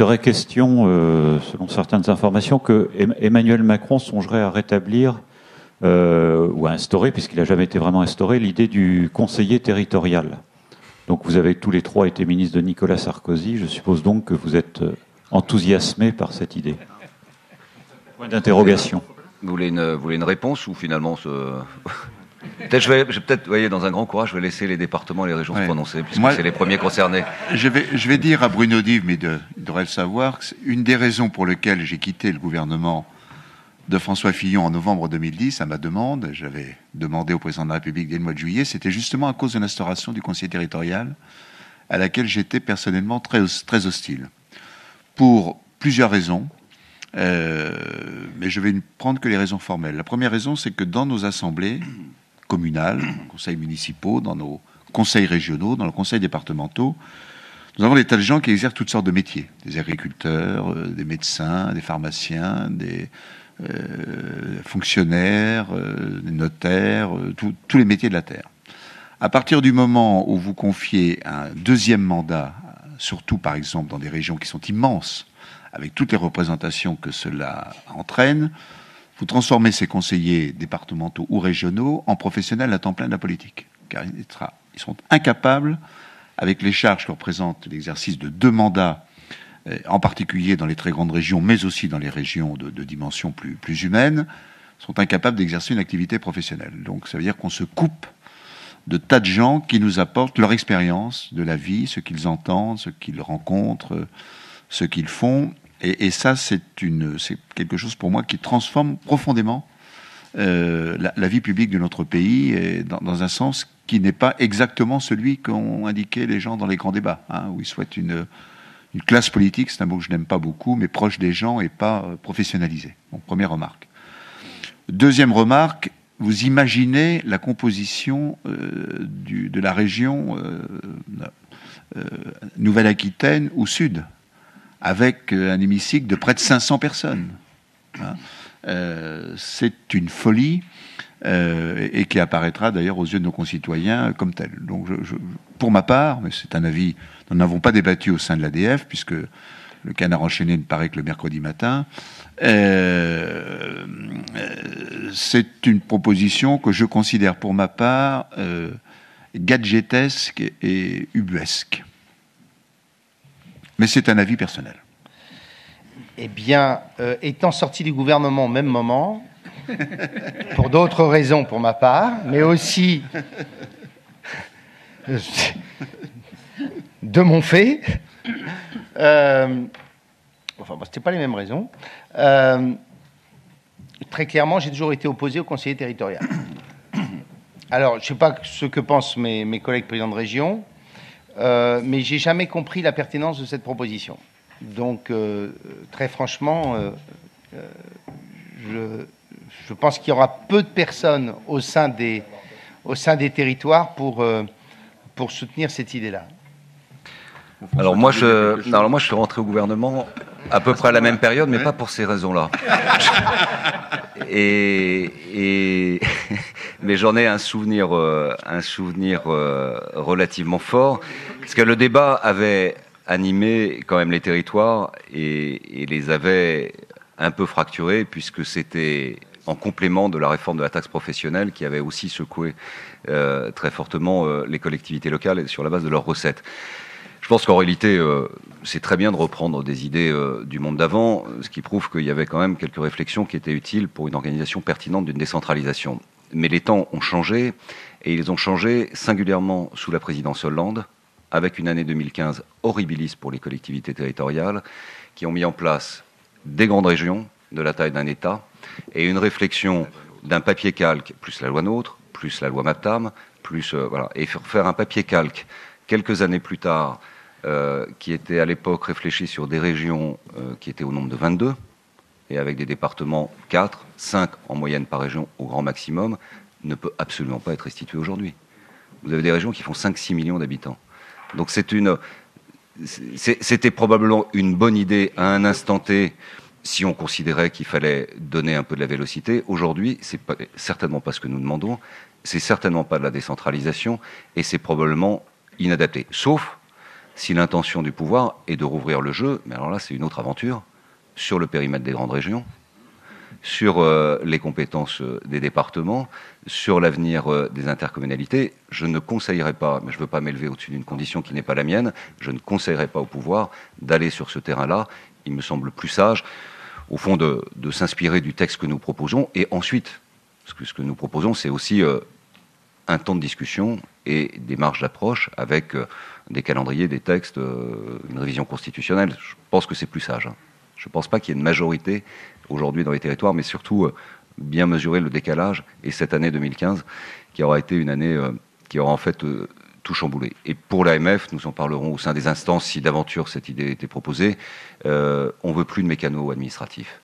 serait question, selon certaines informations, que Emmanuel Macron songerait à rétablir ou à instaurer, puisqu'il n'a jamais été vraiment instauré, l'idée du conseiller territorial. Donc vous avez tous les trois été ministres de Nicolas Sarkozy. Je suppose donc que vous êtes enthousiasmés par cette idée. Point d'interrogation. Vous voulez une réponse ou finalement Peut-être, vous voyez, dans un grand courage, je vais laisser les départements et les régions se prononcer, puisque c'est les premiers concernés. Je vais dire à Bruno Dive, mais il devrait le savoir, que une des raisons pour lesquelles j'ai quitté le gouvernement de François Fillon en novembre 2010, à ma demande, j'avais demandé au président de la République dès le mois de juillet, c'était justement à cause de l'instauration du conseiller territorial, à laquelle j'étais personnellement très hostile. Pour plusieurs raisons, mais je vais ne prendre que les raisons formelles. La première raison, c'est que dans nos assemblées communales, dans nos conseils municipaux, dans nos conseils régionaux, dans nos conseils départementaux, nous avons des tas de gens qui exercent toutes sortes de métiers. Des agriculteurs, des médecins, des pharmaciens, des fonctionnaires, des notaires, tous les métiers de la terre. À partir du moment où vous confiez un deuxième mandat, surtout par exemple dans des régions qui sont immenses, avec toutes les représentations que cela entraîne, vous transformez ces conseillers départementaux ou régionaux en professionnels à temps plein de la politique. Car ils sont incapables, avec les charges que représente l'exercice de 2 mandats, en particulier dans les très grandes régions, mais aussi dans les régions de dimension plus humaine, sont incapables d'exercer une activité professionnelle. Donc ça veut dire qu'on se coupe de tas de gens qui nous apportent leur expérience de la vie, ce qu'ils entendent, ce qu'ils rencontrent, ce qu'ils font. Et ça, c'est quelque chose pour moi qui transforme profondément la vie publique de notre pays, et dans un sens qui n'est pas exactement celui qu'ont indiqué les gens dans les grands débats, où ils souhaitent une classe politique, c'est un mot que je n'aime pas beaucoup, mais proche des gens et pas professionnalisée. Bon, première remarque. Deuxième remarque, vous imaginez la composition de la région Nouvelle-Aquitaine au sud, avec un hémicycle de près de 500 personnes. C'est une folie, et qui apparaîtra d'ailleurs aux yeux de nos concitoyens comme telle. Donc, pour ma part, mais c'est un avis, nous n'avons pas débattu au sein de l'ADF, puisque le canard enchaîné ne paraît que le mercredi matin. C'est une proposition que je considère pour ma part gadgetesque et ubuesque. Mais c'est un avis personnel. Eh bien, étant sorti du gouvernement au même moment, pour d'autres raisons pour ma part, mais aussi de mon fait, c'était pas les mêmes raisons. Très clairement, j'ai toujours été opposé au conseiller territorial. Alors, je ne sais pas ce que pensent mes collègues présidents de région, mais j'ai jamais compris la pertinence de cette proposition. Donc, très franchement, je pense qu'il y aura peu de personnes au sein des territoires pour soutenir cette idée-là. Alors moi, je suis rentré au gouvernement à peu près à la même période, mais pas pour ces raisons-là. Mais j'en ai un souvenir relativement fort, parce que le débat avait animé quand même les territoires et les avait un peu fracturés, puisque c'était en complément de la réforme de la taxe professionnelle qui avait aussi secoué très fortement les collectivités locales sur la base de leurs recettes. Je pense qu'en réalité, c'est très bien de reprendre des idées du monde d'avant, ce qui prouve qu'il y avait quand même quelques réflexions qui étaient utiles pour une organisation pertinente d'une décentralisation. Mais les temps ont changé, et ils ont changé singulièrement sous la présidence Hollande, avec une année 2015 horribiliste pour les collectivités territoriales, qui ont mis en place des grandes régions de la taille d'un État, et une réflexion d'un papier calque, plus la loi NOTRe, plus la loi MAPTAM, plus et faire un papier calque quelques années plus tard, qui était à l'époque réfléchi sur des régions qui étaient au nombre de 22, et avec des départements 4, 5 en moyenne par région au grand maximum, ne peut absolument pas être restitué aujourd'hui. Vous avez des régions qui font 5-6 millions d'habitants. Donc c'était probablement une bonne idée à un instant T, si on considérait qu'il fallait donner un peu de la vélocité. Aujourd'hui, c'est certainement pas ce que nous demandons, c'est certainement pas de la décentralisation, et c'est probablement inadapté. Sauf Si l'intention du pouvoir est de rouvrir le jeu, mais alors là, c'est une autre aventure, sur le périmètre des grandes régions, sur les compétences des départements, sur l'avenir des intercommunalités, je ne conseillerais pas, mais je ne veux pas m'élever au-dessus d'une condition qui n'est pas la mienne, je ne conseillerais pas au pouvoir d'aller sur ce terrain-là. Il me semble plus sage, au fond, de s'inspirer du texte que nous proposons. Et ensuite, ce que nous proposons, c'est aussi un temps de discussion et des marges d'approche avec des calendriers, des textes, une révision constitutionnelle. Je pense que c'est plus sage. Je ne pense pas qu'il y ait une majorité aujourd'hui dans les territoires, mais surtout bien mesurer le décalage. Et cette année 2015, qui aura été une année qui aura en fait tout chamboulé. Et pour l'AMF, nous en parlerons au sein des instances si d'aventure cette idée était proposée, on ne veut plus de mécanos administratifs.